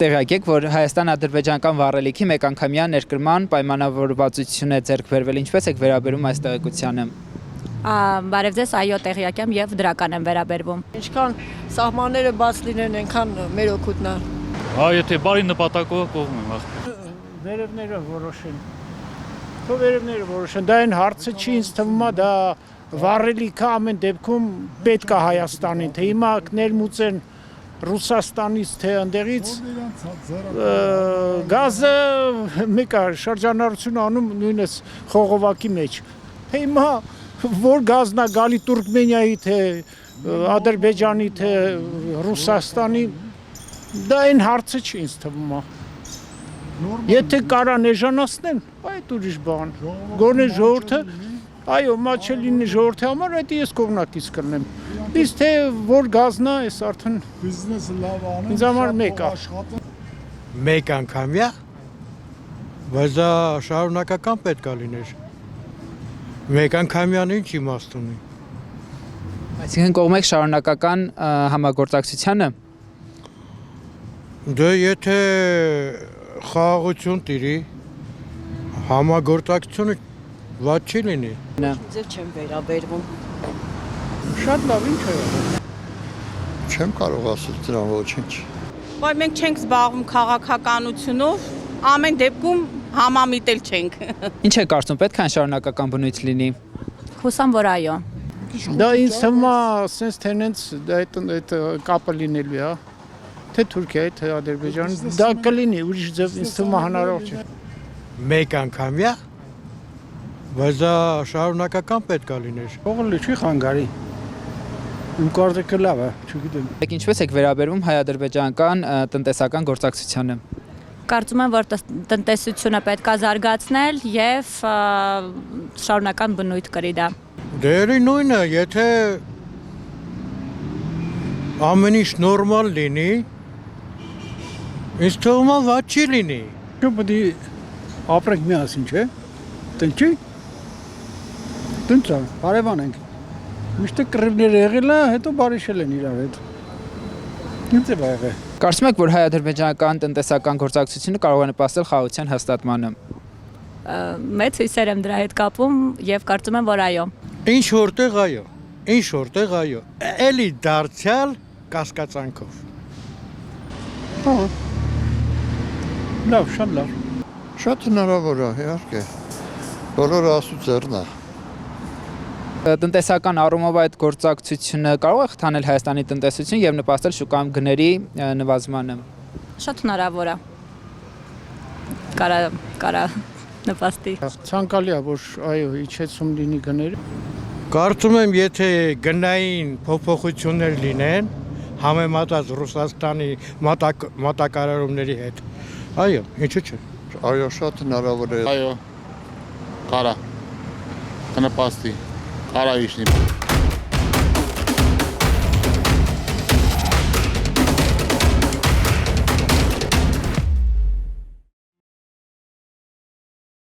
Տեղյակ եք, որ Հայաստան-ադրբեջանական վառելիքի մեկանգամյա ներկրման պայմանավորվածություն է ձեռք բերվել, ինչպես եք վերաբերում այս տեղեկությանը։ Բարև ձեզ, այո, տեղյակ եմ եւ դրական եմ վերաբերվում։ Ինչքան սահմանները բաց լինեն, այնքան մեր օգուտն է։ Եթե բարի նպատակով կողմ եմ ախ։ Վերևները որոշեն։ Թող վերևները որոշեն, դա այն հարցը չի, ինձ թվում է դա վառելիքը ամեն դեպքում պետք է Հայաստանին, թե հիմա ներմուծեն Ռուսաստանից, թե ընդեղից գազը մեկ է շրջանառություն անում նույնիսկ խողովակի մեջ։ Թե հիմա որ գազն է գալի Թուրքմենիայի, թե Ադրբեջանի, թե Ռուսաստանի, դա այն հարցը չի ինձ թվում է։ Եթե կարան էժանացնեն, այդ ուրիշ բան։ Գոնե ժողովուրդը, այո, մաչը լինի ժողովրդի համար, այդ ես կողմնակից կլնեմ։ Իսկ թե որ գազն է, այս արդեն բիզնեսը լավ անում, ինձ համար մեկ է։ Մեկ անգամյա, բայց դա շարունակական պետք է լիներ։ Մեկ անգամյան ինչ իմաստ ունի։ Այսինքն կողմ եք շարունակական համագործակցությանը։ Դե եթե խաղաղություն տիրի, համագործակցությունը վատ չի լինի։ Ձեր չեմ վերաբերվում։ Շատ լավ, ինչ է։ Չեմ կարող ասել դրան ոչինչ։ Բայց մենք չենք զբաղվում քաղաքականությունով, ամեն դեպքում համամիտել չենք։ Ինչ է կարծում, պետք է շարունակական բնույթ լինի։ Հուսամ, որ այո։ Դա ինձ թվում է, sense tenants այդ կապը լինելու է, թե Թուրքիայի, թե Ադրբեջանի, դա կլինի, ուրիշ ձև ինձ թվում է հնարավոր չէ։ Մեկ անգամյա, բայց դա շարունակական պետք է լիներ։ Ողորը չի խանգարի։ Իմ կարծիքը լավ է, չգիտեմ։ Ինչպես եք վերաբերվում հայ-ադրբեջանական տնտեսական գործակցությանը։ Կարծում եմ, որ տնտեսությունը պետք է զարգացնել եւ շարունակական բնույթ կրի դա։ Դերի նույնը, եթե ամեն ինչ նորմալ լինի, ինձ թվում է վատ չի լինի։ Պետք է ապրենք միասին, չէ՞։ Տեն չի։ Տենց բարևան ենք։ Միշտ կռիվներ եղել է, հետո բարիշել են իրար հետ։ Ինչ է եղել։ Կարծում եք, որ հայ-ադրբեջանական տնտեսական գործակցությունը կարող է նպաստել խաղաղության հաստատմանը։ Մեծ հույսեր եմ դրա հետ կապում եւ կարծում եմ, որ այո։ Ինչ որտեղ այո, ինչ որտեղ այո, էլի դարձյալ կասկածանքով։ Հա։ Լավ, շատ լավ։ Շատ հնարավոր է, իհարկե։ Բոլորը ասու ձեռն է։ Տնտեսական առումով այդ գործակցությունը կարող է խթանել Հայաստանի տնտեսություն եւ նպաստել շուկայում գների նվազմանը։ Շատ հնարավոր է։ Կարա նպաստի։ Ցանկալի է, որ այո, իջեցում լինի գները։ Կարծում եմ, եթե գնային փոփոխություններ լինեն, համեմատած Ռուսաստանի մատակարարումների հետ, այո, ինչու՞ չէ։ Այո, շատ հնարավոր է։ Այո, կարա, կնպաստի, կարա իշնի։